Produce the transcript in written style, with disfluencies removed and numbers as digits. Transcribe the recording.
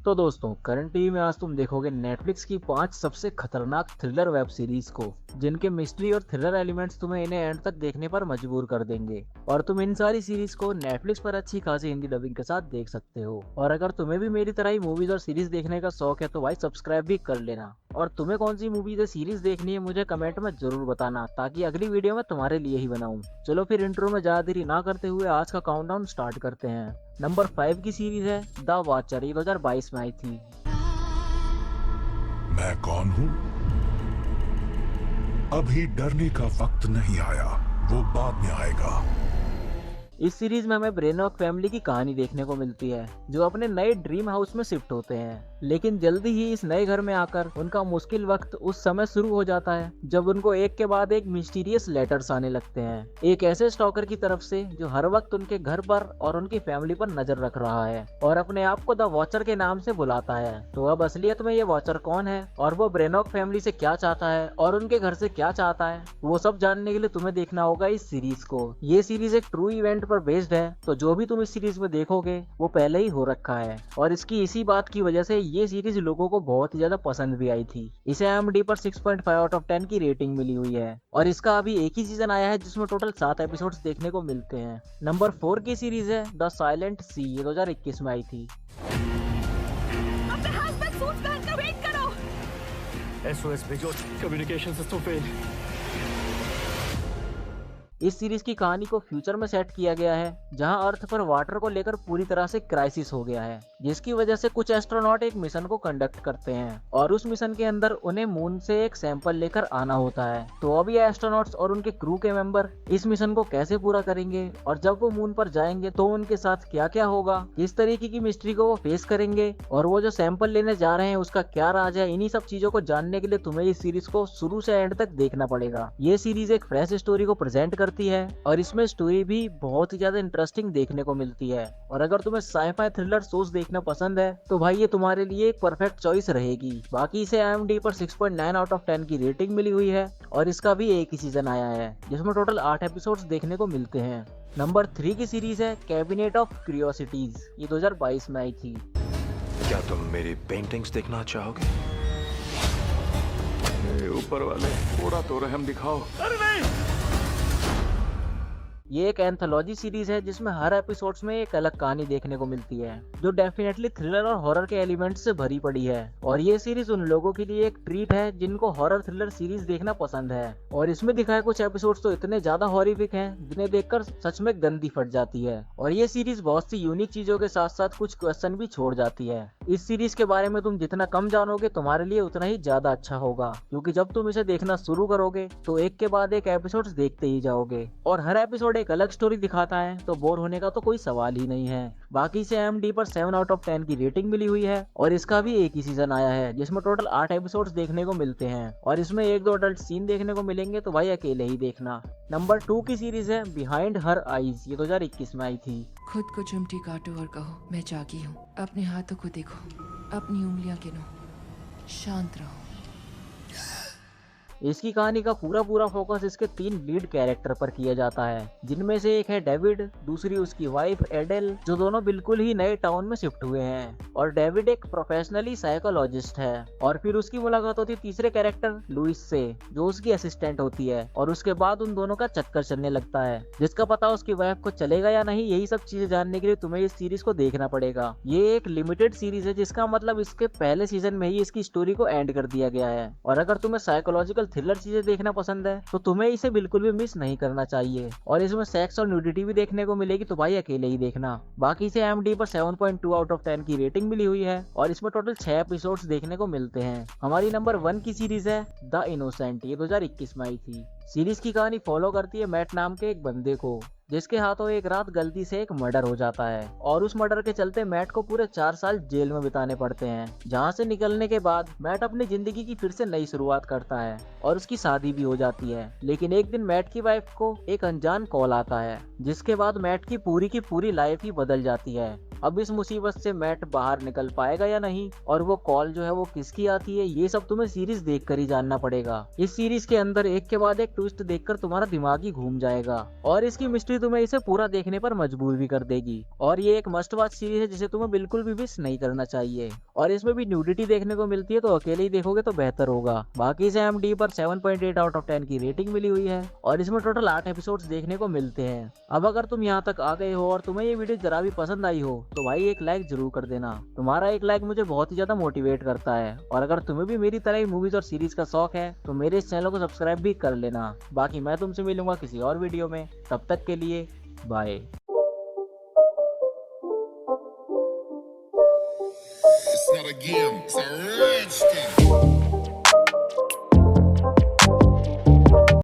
तो दोस्तों current TV में आज तुम देखोगे नेटफ्लिक्स की 5 सबसे खतरनाक थ्रिलर वेब सीरीज को, जिनके मिस्ट्री और थ्रिलर एलिमेंट्स तुम्हें इन्हें एंड तक देखने पर मजबूर कर देंगे। और तुम इन सारी सीरीज को नेटफ्लिक्स पर अच्छी खासी हिंदी डबिंग के साथ देख सकते हो। और अगर तुम्हें भी मेरी तरह ही मूवीज और सीरीज देखने का शौक है तो भाई सब्सक्राइब भी कर लेना। और तुम्हें कौन सी मूवीज या सीरीज देखनी है मुझे कमेंट में जरूर बताना, ताकि अगली वीडियो में तुम्हारे लिए ही बनाऊं। चलो फिर इंट्रो में ज्यादा देरी ना करते हुए आज का काउंटडाउन स्टार्ट करते हैं। नंबर 5 की सीरीज है द वॉचर, ये 2022 में आई थी। मैं कौन हूं? अभी डरने का वक्त नहीं आया, वो बाद में आएगा। इस सीरीज में हमें ब्रेनॉक फैमिली की कहानी देखने को मिलती है, जो अपने नए ड्रीम हाउस में शिफ्ट होते हैं। लेकिन जल्दी ही इस नए घर में आकर उनका मुश्किल वक्त उस समय शुरू हो जाता है जब उनको एक के बाद एक मिस्टीरियस लेटर्स आने लगते हैं, एक ऐसे स्टॉकर की तरफ से जो हर वक्त उनके घर पर और उनकी फैमिली पर नजर रख रहा है और अपने आप को द वॉचर के नाम से बुलाता है। तो अब असलियत में ये वॉचर कौन है और वो ब्रेनॉक फैमिली से क्या चाहता है और उनके घर से क्या चाहता है, वो सब जानने के लिए तुम्हें देखना होगा इस सीरीज को। ये सीरीज एक ट्रू इवेंट पर बेस्ड है, तो जो भी तुम इस सीरीज में देखोगे वो पहले ही हो रखा है। और इसकी इसी बात की वजह से ये सीरीज लोगों को बहुत ही ज्यादा पसंद भी आई थी। इसे IMDb पर 6.5 आउट ऑफ 10 की रेटिंग मिली हुई है और इसका अभी एक ही सीजन आया है जिसमें टोटल 7 एपिसोड्स देखने को मिलते हैं। नंबर 4 की सीरीज है द साइलेंट सी, ये 2021 में आई थी। अपने हाथ में सूट पहनकर वेट करो। SOS भेजो, कम्युनिकेशन सिस्टम फेल। इस सीरीज की कहानी को फ्यूचर में सेट किया गया है, जहां अर्थ पर वाटर को लेकर पूरी तरह से क्राइसिस हो गया है, जिसकी वजह से कुछ एस्ट्रोनॉट एक मिशन को कंडक्ट करते हैं और उस मिशन के अंदर उन्हें मून से एक सैंपल लेकर आना होता है। तो अब ये एस्ट्रोनॉट्स और उनके क्रू के मेंबर इस मिशन को कैसे पूरा करेंगे और जब वो मून पर जाएंगे तो उनके साथ क्या क्या होगा, किस तरीके की मिस्ट्री को वो फेस करेंगे और वो जो सैंपल लेने जा रहे हैं उसका क्या राज है, इन्हीं सब चीजों को जानने के लिए तुम्हें इस सीरीज को शुरू से एंड तक देखना पड़ेगा। ये सीरीज एक फ्रेश स्टोरी को प्रेजेंट करती है और इसमें स्टोरी भी बहुत ही ज्यादा इंटरेस्टिंग देखने को मिलती है। और अगर तुम्हें साइफाई थ्रिलर शोज देखना पसंद है तो भाई ये तुम्हारे लिए एक परफेक्ट चॉइस रहेगी। बाकी इसे IMDb पर 6.9 आउट ऑफ 10 की रेटिंग मिली हुई है और इसका भी एक ही सीजन आया है जिसमें टोटल 8 एपिसोड्स देखने को मिलते हैं। नंबर 3 की सीरीज है कैबिनेट ऑफ क्यूरियोसिटीज, ये 2022 में आई थी। क्या तुम मेरी पेंटिंग्स देखना चाहोगे? ऊपर वाले थोड़ा तो रहम दिखाओ। अरे नहीं! ये एक एंथोलॉजी सीरीज है जिसमें हर एपिसोड्स में एक अलग कहानी देखने को मिलती है, जो डेफिनेटली थ्रिलर और हॉरर के एलिमेंट्स से भरी पड़ी है। और ये सीरीज उन लोगों के लिए एक ट्रीट है जिनको हॉरर थ्रिलर सीरीज देखना पसंद है। और इसमें दिखाए कुछ एपिसोड्स तो इतने ज्यादा हॉरिफिक हैं जिन्हें देखकर सच में गंदी फट जाती है। और ये सीरीज बहुत सी यूनिक चीजों के साथ साथ कुछ क्वेश्चन भी छोड़ जाती है। इस सीरीज के बारे में तुम जितना कम जानोगे तुम्हारे लिए उतना ही ज्यादा अच्छा होगा, क्योंकि जब तुम इसे देखना शुरू करोगे तो एक के बाद एक एपिसोड्स देखते ही जाओगे और हर एपिसोड एक अलग स्टोरी दिखाता है, तो बोर होने का तो कोई सवाल ही नहीं है। बाकी से IMDb पर 7 आउट ऑफ 10 की रेटिंग मिली हुई है और इसका भी एक ही सीजन आया है जिसमें टोटल 8 एपिसोड्स देखने को मिलते हैं और इसमें 1-2 अडल्ट सीन देखने को मिलेंगे, तो भाई अकेले ही देखना। नंबर 2 की सीरीज है बिहाइंड हर आईज, ये 2021 में आई थी। खुद को चिमटी काटो और कहो मैं जागी हूँ। अपने हाथों को देखो, अपनी उंगलियां गिनो, शांत रहो। इसकी कहानी का पूरा फोकस इसके 3 लीड कैरेक्टर पर किया जाता है, जिनमें से एक है डेविड, दूसरी उसकी वाइफ एडेल, जो दोनों बिल्कुल ही नए टाउन में शिफ्ट हुए हैं। और डेविड एक प्रोफेशनली साइकोलॉजिस्ट है और फिर उसकी मुलाकात होती है तीसरे कैरेक्टर लुइस से, जो उसकी असिस्टेंट होती है। और उसके बाद उन दोनों का चक्कर चलने लगता है, जिसका पता उसकी वाइफ को चलेगा या नहीं, यही सब चीजें जानने के लिए तुम्हें इस सीरीज को देखना पड़ेगा। ये एक लिमिटेड सीरीज है, जिसका मतलब इसके पहले सीजन में ही इसकी स्टोरी को एंड कर दिया गया है। और अगर तुम्हें साइकोलॉजिकल थ्रिलर चीजें देखना पसंद है तो तुम्हें इसे बिल्कुल भी मिस नहीं करना चाहिए। और इसमें सेक्स और न्यूडिटी भी देखने को मिलेगी, तो भाई अकेले ही देखना। बाकी से IMDb पर 7.2 आउट ऑफ 10 की रेटिंग मिली हुई है और इसमें टोटल 6 एपिसोड्स देखने को मिलते हैं। हमारी नंबर 1 की सीरीज है द इनोसेंट, ये 2021 में आई थी। सीरीज की कहानी फॉलो करती है मैट नाम के एक बंदे को, जिसके हाथों एक रात गलती से एक मर्डर हो जाता है और उस मर्डर के चलते मैट को पूरे 4 साल जेल में बिताने पड़ते हैं, जहां से निकलने के बाद मैट अपनी जिंदगी की फिर से नई शुरुआत करता है और उसकी शादी भी हो जाती है। लेकिन एक दिन मैट की वाइफ को एक अनजान कॉल आता है जिसके बाद मैट की पूरी लाइफ ही बदल जाती है। अब इस मुसीबत से मैट बाहर निकल पाएगा या नहीं, और वो कॉल जो है वो किसकी आती है, ये सब तुम्हें सीरीज देखकर ही जानना पड़ेगा। इस सीरीज के अंदर एक के बाद एक ट्विस्ट देखकर तुम्हारा दिमाग ही घूम जाएगा, और इसकी मिस्ट्री तुम्हें इसे पूरा देखने पर मजबूर भी कर देगी। और ये एक मस्ट वॉच सीरीज है जिसे तुम्हें बिल्कुल भी मिस नहीं करना चाहिए। और इसमें भी न्यूडिटी देखने को मिलती है, तो अकेले ही देखोगे तो बेहतर होगा। बाकी इसे IMDb पर 7.8 आउट ऑफ 10 की रेटिंग मिली हुई है, और इसमें टोटल 8 एपिसोड्स देखने को मिलते हैं। अब अगर तुम यहाँ तक आ गए हो और तुम्हें ये वीडियो जरा भी पसंद आई हो तो भाई एक लाइक जरूर कर देना। तुम्हारा एक लाइक मुझे बहुत ही ज्यादा मोटिवेट करता है। और अगर तुम्हें भी मेरी तरह ही मूवीज और सीरीज का शौक है तो मेरे इस चैनल को सब्सक्राइब भी कर लेना। बाकी मैं तुमसे मिलूंगा किसी और वीडियो में, तब तक के लिए bye. It's not a game, it's a rich thing.